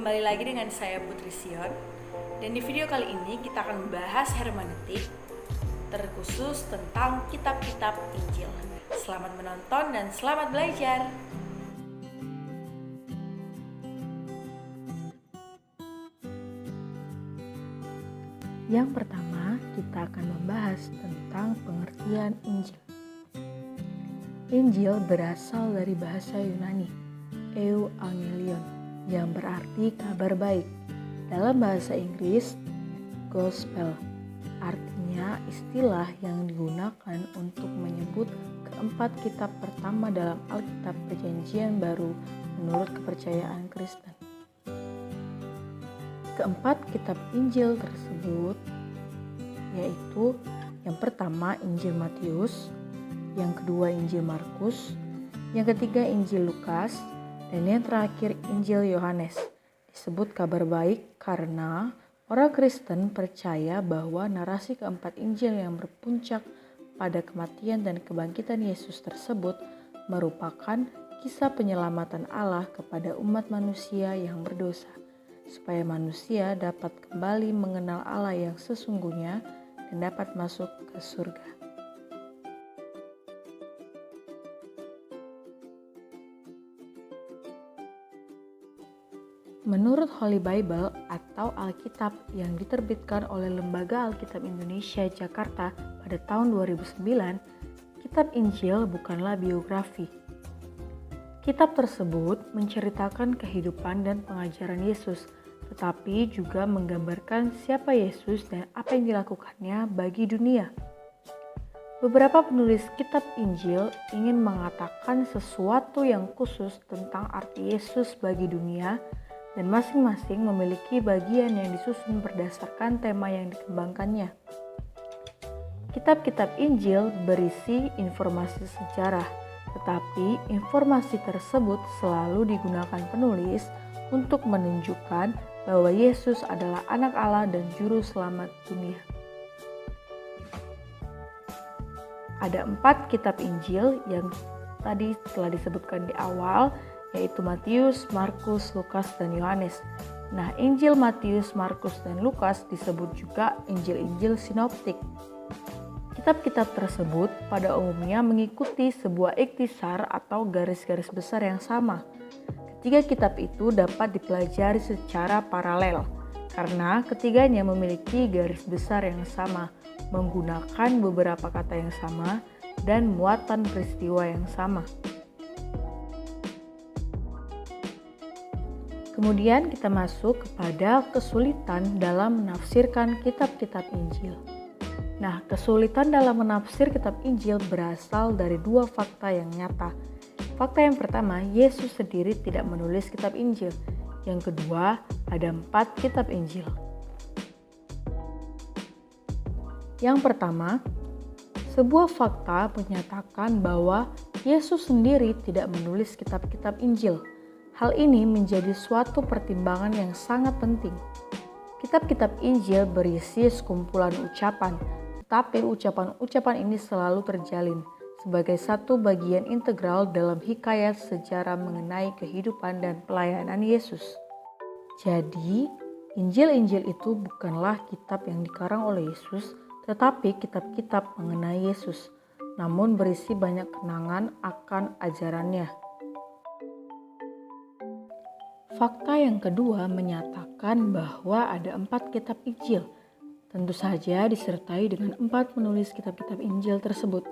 Kembali lagi dengan saya Putri Sion. Dan di video kali ini kita akan membahas hermeneutik terkhusus tentang kitab-kitab Injil. Selamat menonton dan selamat belajar. Yang pertama, kita akan membahas tentang pengertian Injil. Injil berasal dari bahasa Yunani, Euangelion, yang berarti kabar baik. Dalam bahasa Inggris, gospel, artinya istilah yang digunakan untuk menyebut keempat kitab pertama dalam Alkitab Perjanjian Baru menurut kepercayaan Kristen. Keempat kitab Injil tersebut yaitu yang pertama Injil Matius, yang kedua Injil Markus, yang ketiga Injil Lukas, dan yang terakhir Injil Yohanes. Disebut kabar baik karena orang Kristen percaya bahwa narasi keempat Injil yang berpuncak pada kematian dan kebangkitan Yesus tersebut merupakan kisah penyelamatan Allah kepada umat manusia yang berdosa, supaya manusia dapat kembali mengenal Allah yang sesungguhnya dan dapat masuk ke surga. Menurut Holy Bible atau Alkitab yang diterbitkan oleh Lembaga Alkitab Indonesia Jakarta pada tahun 2009, kitab Injil bukanlah biografi. Kitab tersebut menceritakan kehidupan dan pengajaran Yesus, tetapi juga menggambarkan siapa Yesus dan apa yang dilakukannya bagi dunia. Beberapa penulis kitab Injil ingin mengatakan sesuatu yang khusus tentang arti Yesus bagi dunia, dan masing-masing memiliki bagian yang disusun berdasarkan tema yang dikembangkannya. Kitab-kitab Injil berisi informasi sejarah, tetapi informasi tersebut selalu digunakan penulis untuk menunjukkan bahwa Yesus adalah anak Allah dan juru selamat dunia. Ada 4 kitab Injil yang tadi telah disebutkan di awal, yaitu Matius, Markus, Lukas, dan Yohanes. Nah, Injil Matius, Markus, dan Lukas disebut juga Injil-Injil sinoptik. Kitab-kitab tersebut pada umumnya mengikuti sebuah ikhtisar atau garis-garis besar yang sama. Ketiga kitab itu dapat dipelajari secara paralel, karena ketiganya memiliki garis besar yang sama, menggunakan beberapa kata yang sama, dan muatan peristiwa yang sama. Kemudian kita masuk kepada kesulitan dalam menafsirkan kitab-kitab Injil. Nah, kesulitan dalam menafsir kitab Injil berasal dari 2 fakta yang nyata. Fakta yang pertama, Yesus sendiri tidak menulis kitab Injil. Yang kedua, ada 4 kitab Injil. Yang pertama, sebuah fakta menyatakan bahwa Yesus sendiri tidak menulis kitab-kitab Injil. Hal ini menjadi suatu pertimbangan yang sangat penting. Kitab-kitab Injil berisi sekumpulan ucapan, tetapi ucapan-ucapan ini selalu terjalin sebagai satu bagian integral dalam hikayat sejarah mengenai kehidupan dan pelayanan Yesus. Jadi, Injil-Injil itu bukanlah kitab yang dikarang oleh Yesus, tetapi kitab-kitab mengenai Yesus, namun berisi banyak kenangan akan ajarannya. Fakta yang kedua menyatakan bahwa ada 4 kitab Injil, tentu saja disertai dengan 4 penulis kitab-kitab Injil tersebut.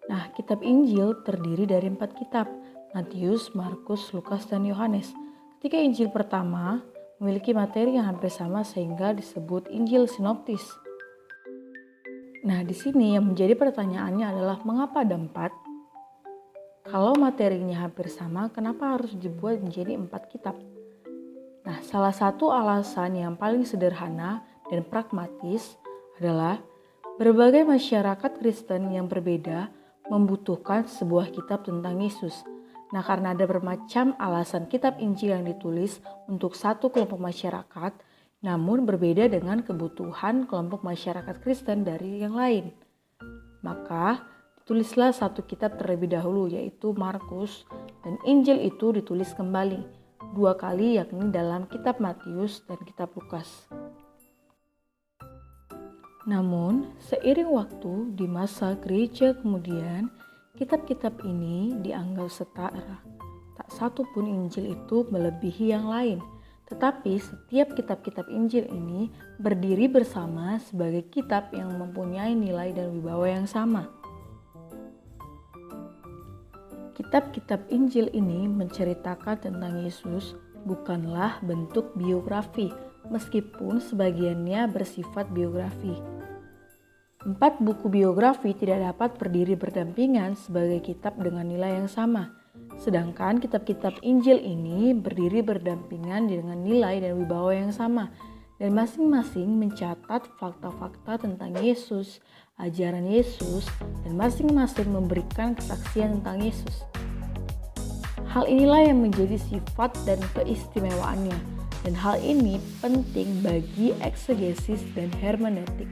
Nah, kitab Injil terdiri dari 4 kitab, Matius, Markus, Lukas, dan Yohanes. Ketiga Injil pertama memiliki materi yang hampir sama sehingga disebut Injil sinoptis. Nah, di sini yang menjadi pertanyaannya adalah mengapa ada 4? Kalau materinya hampir sama, kenapa harus dibuat menjadi 4 kitab? Nah, salah satu alasan yang paling sederhana dan pragmatis adalah berbagai masyarakat Kristen yang berbeda membutuhkan sebuah kitab tentang Yesus. Nah, karena ada bermacam alasan kitab Injil yang ditulis untuk satu kelompok masyarakat, namun berbeda dengan kebutuhan kelompok masyarakat Kristen dari yang lain. Maka, tulislah satu kitab terlebih dahulu, yaitu Markus, dan Injil itu ditulis kembali. 2 kali, yakni dalam kitab Matius dan kitab Lukas. Namun, seiring waktu di masa gereja kemudian, kitab-kitab ini dianggap setara. Tak satu pun Injil itu melebihi yang lain. Tetapi setiap kitab-kitab Injil ini berdiri bersama sebagai kitab yang mempunyai nilai dan wibawa yang sama. Kitab-kitab Injil ini menceritakan tentang Yesus bukanlah bentuk biografi, meskipun sebagiannya bersifat biografi. 4 buku biografi tidak dapat berdiri berdampingan sebagai kitab dengan nilai yang sama. Sedangkan kitab-kitab Injil ini berdiri berdampingan dengan nilai dan wibawa yang sama, dan masing-masing mencatat fakta-fakta tentang Yesus, ajaran Yesus, dan masing-masing memberikan kesaksian tentang Yesus. Hal inilah yang menjadi sifat dan keistimewaannya, dan hal ini penting bagi eksegesis dan hermeneutik.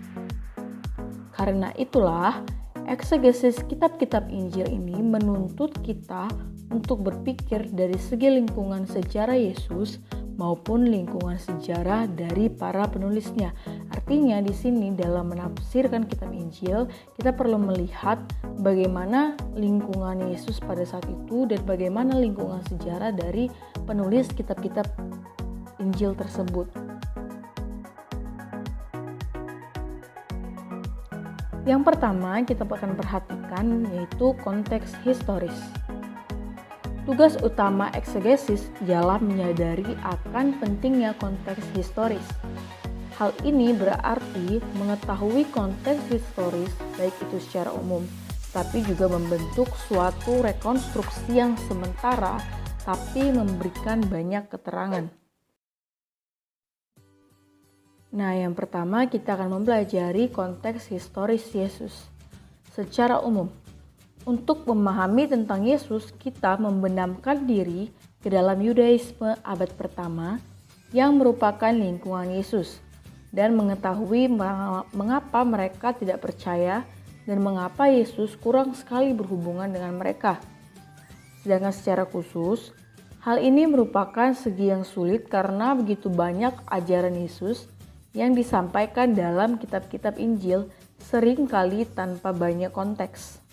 Karena itulah, eksegesis kitab-kitab Injil ini menuntut kita untuk berpikir dari segi lingkungan sejarah Yesus maupun lingkungan sejarah dari para penulisnya. Artinya di sini dalam menafsirkan kitab Injil, kita perlu melihat bagaimana lingkungan Yesus pada saat itu dan bagaimana lingkungan sejarah dari penulis kitab-kitab Injil tersebut. Yang pertama kita akan perhatikan yaitu konteks historis. Tugas utama eksegesis ialah menyadari akan pentingnya konteks historis. Hal ini berarti mengetahui konteks historis baik itu secara umum, tapi juga membentuk suatu rekonstruksi yang sementara tapi memberikan banyak keterangan. Nah, yang pertama kita akan mempelajari konteks historis Yesus. Secara umum, untuk memahami tentang Yesus, kita membenamkan diri ke dalam Yudaisme abad pertama yang merupakan lingkungan Yesus dan mengetahui mengapa mereka tidak percaya dan mengapa Yesus kurang sekali berhubungan dengan mereka. Sedangkan secara khusus, hal ini merupakan segi yang sulit karena begitu banyak ajaran Yesus yang disampaikan dalam kitab-kitab Injil seringkali tanpa banyak konteks.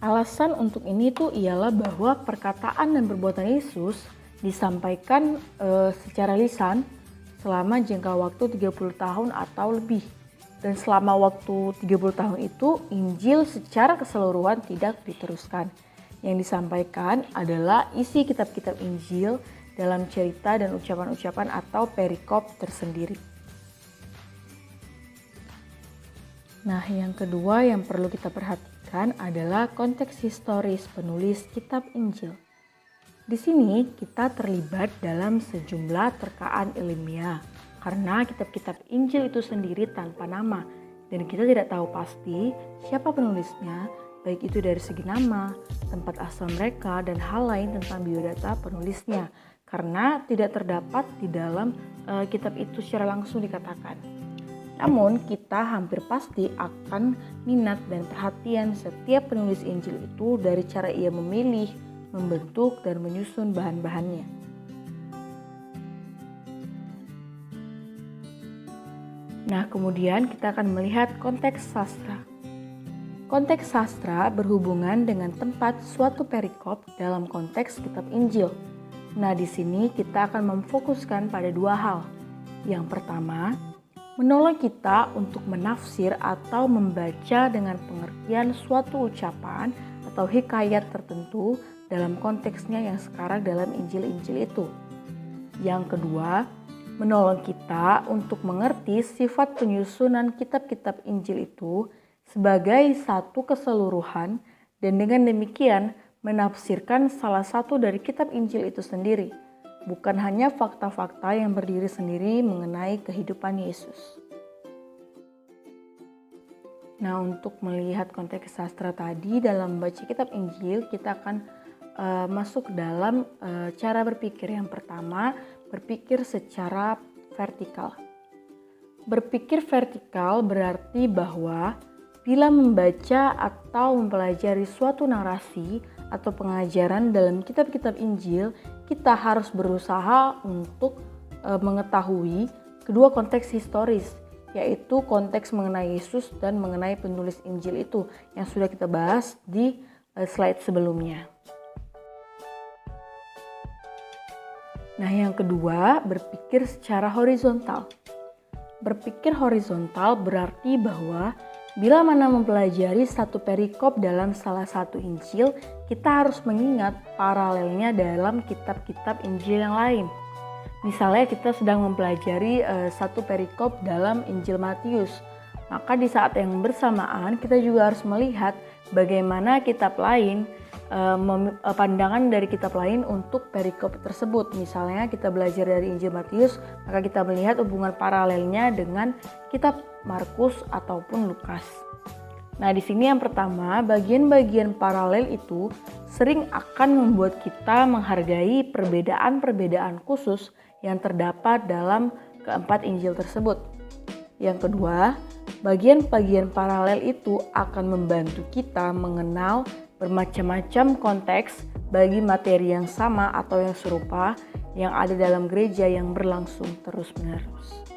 Alasan untuk ini tuh ialah bahwa perkataan dan perbuatan Yesus disampaikan secara lisan selama jangka waktu 30 tahun atau lebih. Dan selama waktu 30 tahun itu Injil secara keseluruhan tidak diteruskan. Yang disampaikan adalah isi kitab-kitab Injil dalam cerita dan ucapan-ucapan atau perikop tersendiri. Nah, yang kedua yang perlu kita perhatikan adalah konteks historis penulis kitab Injil. Di sini kita terlibat dalam sejumlah terkaan ilmiah karena kitab-kitab Injil itu sendiri tanpa nama dan kita tidak tahu pasti siapa penulisnya, baik itu dari segi nama, tempat asal mereka, dan hal lain tentang biodata penulisnya karena tidak terdapat di dalam kitab itu secara langsung dikatakan. Namun kita hampir pasti akan minat dan perhatian setiap penulis Injil itu dari cara ia memilih, membentuk, dan menyusun bahan-bahannya. Nah, kemudian kita akan melihat konteks sastra. Konteks sastra berhubungan dengan tempat suatu perikop dalam konteks kitab Injil. Nah, di sini kita akan memfokuskan pada 2 hal. Yang pertama, menolong kita untuk menafsir atau membaca dengan pengertian suatu ucapan atau hikayat tertentu dalam konteksnya yang sekarang dalam Injil-Injil itu. Yang kedua, menolong kita untuk mengerti sifat penyusunan kitab-kitab Injil itu sebagai satu keseluruhan dan dengan demikian menafsirkan salah satu dari kitab Injil itu sendiri. Bukan hanya fakta-fakta yang berdiri sendiri mengenai kehidupan Yesus. Nah, untuk melihat konteks sastra tadi dalam membaca kitab Injil, kita akan masuk dalam cara berpikir. Yang pertama, berpikir secara vertikal. Berpikir vertikal berarti bahwa bila membaca atau mempelajari suatu narasi atau pengajaran dalam kitab-kitab Injil, kita harus berusaha untuk mengetahui kedua konteks historis, yaitu konteks mengenai Yesus dan mengenai penulis Injil itu yang sudah kita bahas di slide sebelumnya. Nah, yang kedua, berpikir secara horizontal. Berpikir horizontal berarti bahwa bila mana mempelajari satu perikop dalam salah satu Injil, kita harus mengingat paralelnya dalam kitab-kitab Injil yang lain. Misalnya kita sedang mempelajari satu perikop dalam Injil Matius, maka di saat yang bersamaan kita juga harus melihat bagaimana kitab lain, pandangan dari kitab lain untuk perikop tersebut. Misalnya kita belajar dari Injil Matius, maka kita melihat hubungan paralelnya dengan kitab Markus ataupun Lukas. Nah, di sini yang pertama, bagian-bagian paralel itu sering akan membuat kita menghargai perbedaan-perbedaan khusus yang terdapat dalam keempat Injil tersebut. Yang kedua, bagian-bagian paralel itu akan membantu kita mengenal bermacam-macam konteks bagi materi yang sama atau yang serupa yang ada dalam gereja yang berlangsung terus-menerus.